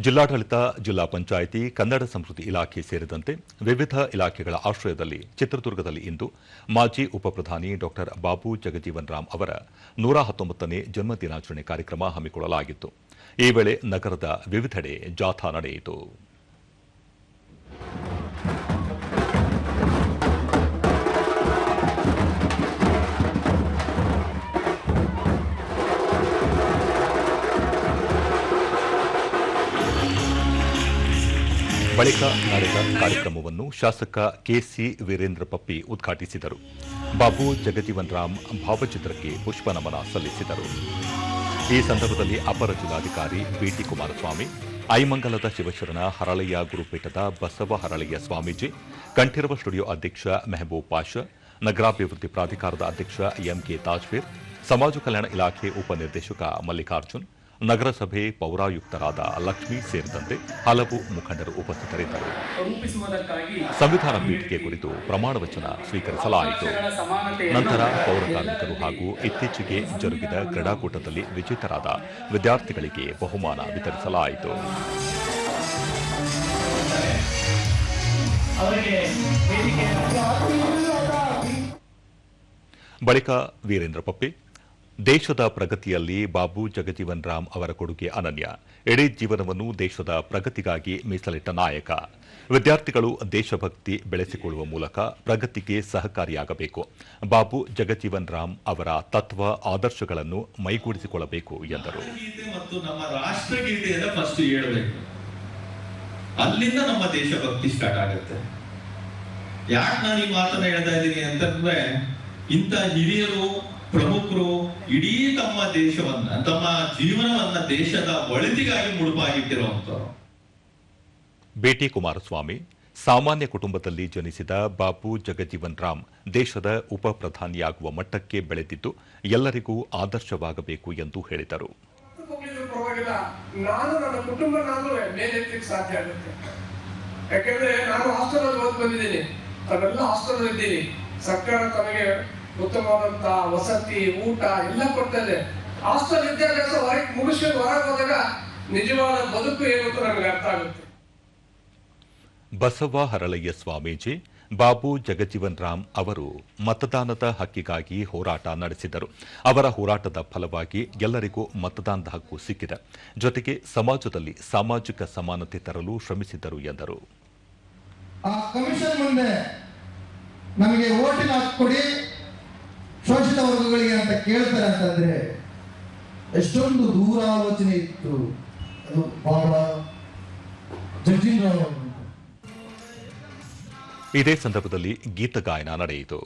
ಜಿಲ್ಲಾಡಳಿತ, ಜಿಲ್ಲಾ ಪಂಚಾಯಿತಿ, ಕನ್ನಡ ಸಂಸ್ಕೃತಿ ಇಲಾಖೆ ಸೇರಿದಂತೆ ವಿವಿಧ ಇಲಾಖೆಗಳ ಆಶ್ರಯದಲ್ಲಿ ಚಿತ್ರದುರ್ಗದಲ್ಲಿ ಇಂದು ಮಾಜಿ ಉಪಪ್ರಧಾನಿ ಡಾ ಬಾಬು ಜಗಜೀವನ್ ರಾಮ್ ಅವರ 119ನೇ ಜನ್ಮ ದಿನಾಚರಣೆ ಕಾರ್ಯಕ್ರಮ ಹಮ್ಮಿಕೊಳ್ಳಲಾಗಿತ್ತು. ಈ ವೇಳೆ ನಗರದ ವಿವಿಧೆಡೆ ಜಾಥಾ ನಡೆಯಿತು. ಬಳಿಕ ನಡೆದ ಕಾರ್ಯಕ್ರಮವನ್ನು ಶಾಸಕ ಕೆಸಿ ವೀರೇಂದ್ರ ಪಪ್ಪಿ ಉದ್ಘಾಟಿಸಿದರು. ಬಾಬು ಜಗಜೀವನ್ ರಾಮ್ ಭಾವಚಿತ್ರಕ್ಕೆ ಪುಷ್ಪನಮನ ಸಲ್ಲಿಸಿದರು. ಈ ಸಂದರ್ಭದಲ್ಲಿ ಅಪರ ಜಿಲ್ಲಾಧಿಕಾರಿ ಬಿಟಿ ಕುಮಾರಸ್ವಾಮಿ, ಐಮಂಗಲದ ಶಿವಶರಣ ಹರಳಯ್ಯ ಗುರುಪೀಠದ ಬಸವ ಹರಳಯ್ಯ ಸ್ವಾಮೀಜಿ, ಕಂಠೀರವ ಸ್ಟುಡಿಯೋ ಅಧ್ಯಕ್ಷ ಮೆಹಬೂಬ್ ಪಾಷಾ, ನಗರಾಭಿವೃದ್ಧಿ ಪ್ರಾಧಿಕಾರದ ಅಧ್ಯಕ್ಷ ಎಂಕೆ ತಾಜ್ವೀರ್, ಸಮಾಜ ಕಲ್ಯಾಣ ಇಲಾಖೆ ಉಪನಿರ್ದೇಶಕ ಮಲ್ಲಿಕಾರ್ಜುನ್, ನಗರಸಭೆ ಪೌರಾಯುಕ್ತರಾದ ಲಕ್ಷ್ಮಿ ಸೇರಿದಂತೆ ಹಲವು ಮುಖಂಡರು ಉಪಸ್ಥಿತರಿದ್ದರು. ಸಂವಿಧಾನ ಪೀಠಿಕೆ ಕುರಿತು ಪ್ರಮಾಣ ವಚನ ಸ್ವೀಕರಿಸಲಾಯಿತು. ನಂತರ ಪೌರ ಕಾರ್ಮಿಕರು ಹಾಗೂ ಇತ್ತೀಚೆಗೆ ಜರುಗಿದ ಕ್ರೀಡಾಕೂಟದಲ್ಲಿ ವಿಜೇತರಾದ ವಿದ್ಯಾರ್ಥಿಗಳಿಗೆ ಬಹುಮಾನ ವಿತರಿಸಲಾಯಿತು. ಬಳಿಕ ವೀರೇಂದ್ರ ಪಪ್ಪಿ, ದೇಶದ ಪ್ರಗತಿಯಲ್ಲಿ ಬಾಬು ಜಗಜೀವನ್ ರಾಮ್ ಅವರ ಕೊಡುಗೆ ಅನನ್ಯ. ಇಡೀ ಜೀವನವನ್ನು ದೇಶದ ಪ್ರಗತಿಗಾಗಿ ಮೀಸಲಿಟ್ಟ ನಾಯಕ. ವಿದ್ಯಾರ್ಥಿಗಳು ದೇಶಭಕ್ತಿ ಬೆಳೆಸಿಕೊಳ್ಳುವ ಮೂಲಕ ಪ್ರಗತಿಗೆ ಸಹಕಾರಿಯಾಗಬೇಕು. ಬಾಬು ಜಗಜೀವನ್ ರಾಮ್ ಅವರ ತತ್ವ ಆದರ್ಶಗಳನ್ನು ಮೈಗೂಡಿಸಿಕೊಳ್ಳಬೇಕು ಎಂದರು. ಮತ್ತು ನಮ್ಮ ರಾಷ್ಟ್ರಗೀತೆಯನ್ನು ಫಸ್ಟ್ ಹೇಳಬೇಕು, ಅಲ್ಲಿಂದ ನಮ್ಮ ದೇಶಭಕ್ತಿ ಸ್ಟಾರ್ಟ್ ಆಗುತ್ತೆ. ಯಾಕೆ ನಾನು ಈ ಮಾತನ್ನ ಹೇಳ್ತಾ ಇದ್ದೀನಿ ಅಂತಂದ್ರೆ, ಇಂಥ ಹಿರಿಯರು ಪ್ರಮುಖರು ಇಡೀ ತಮ್ಮ ದೇಶವನ್ನ, ತಮ್ಮ ಜೀವನವನ್ನ ದೇಶದ ಒಳಿತಿಗಾಗಿ ಮುಡುಪಾಗಿಟ್ಟಿರುವಂತರು. ಬಿಟಿ ಕುಮಾರಸ್ವಾಮಿ, ಸಾಮಾನ್ಯ ಕುಟುಂಬದಲ್ಲಿ ಜನಿಸಿದ ಬಾಬು ಜಗಜೀವನ್ ರಾಮ್ ದೇಶದ ಉಪ ಪ್ರಧಾನಿಯಾಗುವ ಮಟ್ಟಕ್ಕೆ ಬೆಳೆದಿದ್ದು ಎಲ್ಲರಿಗೂ ಆದರ್ಶವಾಗಬೇಕು ಎಂದು ಹೇಳಿದರು. ನಾನು ನನ್ನ ಕುಟುಂಬ ಮೇಲೆತ್ತಕ್ಕೆ ಸಾಧ್ಯ ಆಗುತ್ತೆ. ಯಾಕೆಂದ್ರೆ ನಾನು ಹಾಸ್ಟೆಲ್ ಓದ್ ಬಂದಿದ್ದೀನಿ, ತಾವೆಲ್ಲ ಹಾಸ್ಟೆಲ್ ಇದ್ದೀನಿ. ಸರ್ಕಾರ ತಮಗೆ ಉತ್ತಮವಾದಂತಹ ವಸತಿ, ಊಟ ಎಲ್ಲ ಕೊಡ್ತಾ ಇದೆ. ಹಾಸ್ಟೆಲ್ ವಿದ್ಯಾಭ್ಯಾಸ ಮುಗಿಸ್ಕೊಂಡು ಹೊರಗೆ ಹೋದಾಗ ನಿಜವಾದ ಬದುಕು ಏನು ಅಂತ ನನಗೆ ಅರ್ಥ ಆಗುತ್ತೆ. ಬಸವ ಹರಳಯ್ಯ ಸ್ವಾಮೀಜಿ, ಬಾಬು ಜಗಜೀವನ್ ರಾಮ್ ಅವರು ಮತದಾನದ ಹಕ್ಕಿಗಾಗಿ ಹೋರಾಟ ನಡೆಸಿದರು. ಅವರ ಹೋರಾಟದ ಫಲವಾಗಿ ಎಲ್ಲರಿಗೂ ಮತದಾನದ ಹಕ್ಕು ಸಿಕ್ಕಿದೆ. ಜೊತೆಗೆ ಸಮಾಜದಲ್ಲಿ ಸಾಮಾಜಿಕ ಸಮಾನತೆ ತರಲು ಶ್ರಮಿಸಿದ್ದರು ಎಂದರು. ಆ ಕಮಿಷನ್ ಮುಂದೆ ನಮಗೆ ಓಟಿನ ಹಕ್ಕು ಕೊಡಿ, ಶೋಷಿತ ವರ್ಗಗಳಿಗೆ ಅಂತ ಕೇಳ್ತಾರೆ ಅಂತಂದ್ರೆ ಎಷ್ಟೊಂದು ದೂರಾಲೋಚನೆ ಇತ್ತು. ಅದು ಬಹಳ ಇದೇ ಸಂದರ್ಭದಲ್ಲಿ ಗೀತ ಗಾಯನ ನಡೆಯಿತು.